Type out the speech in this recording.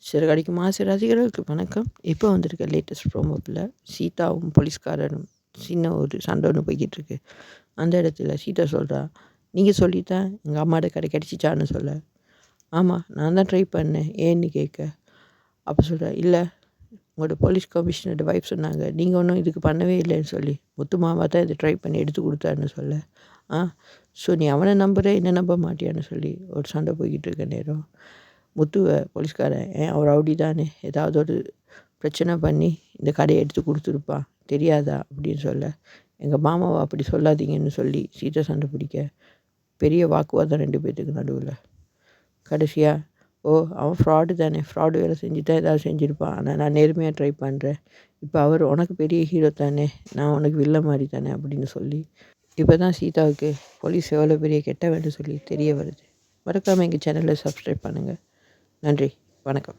சிறகடிக்கும் மாசு ரசிகர்களுக்கு வணக்கம். இப்போ வந்திருக்க லேட்டஸ்ட் ப்ரோமோவில் சீதாவும் போலீஸ்காரரும் சின்ன ஒரு சண்டை ஒன்று போய்கிட்டுருக்கு. அந்த இடத்துல சீதா சொல்கிறா, நீங்கள் சொல்லித்தான் எங்கள் அம்மாட்ட கடை கிடச்சிச்சான்னு சொல்ல. ஆமாம், நான் தான் ட்ரை பண்ணேன் ஏன்னு கேட்க. அப்போ சொல்கிறா, இல்லை உங்களோட போலீஸ் கமிஷனர்ட வைஃப் சொன்னாங்க நீங்கள் ஒன்றும் இதுக்கு பண்ணவே இல்லைன்னு சொல்லி. முத்து மாமா தான் இதை ட்ரை பண்ணி எடுத்து கொடுத்தாருன்னு சொல்ல. ஸோ நீ அவனை நம்புற என்ன நம்ப மாட்டியான்னு சொல்லி ஒரு சண்டை போய்கிட்டு இருக்க நேரம் முத்துவை போலீஸ்காரன் அவர் ரவுடி தானே, ஏதாவது ஒரு பிரச்சனை பண்ணி இந்த கடையை எடுத்து கொடுத்துருப்பான் தெரியாதா அப்படின்னு சொல்ல. எங்கள் மாமாவை அப்படி சொல்லாதீங்கன்னு சொல்லி சீதா சண்டை பிடிக்க பெரிய வாக்குவாதம் 2 பேர்த்துக்கு நடுவில். கடைசியாக அவன் ஃப்ராடு தானே, ஃப்ராடு வேலை செஞ்சு தான் ஏதாவது செஞ்சுருப்பான், ஆனால் நான் நேர்மையாக ட்ரை பண்ணுறேன், இப்போ அவர் உனக்கு பெரிய ஹீரோ தானே, நான் உனக்கு வில்ல மாதிரி தானே அப்படின்னு சொல்லி இப்போ தான் சீதாவுக்கு போலீஸ் எவ்வளோ பெரிய கெட்டவன்னு சொல்லி தெரிய வருது. மறக்காமல் எங்கள் சேனலை சப்ஸ்கிரைப் பண்ணுங்கள். நன்றி, வணக்கம்.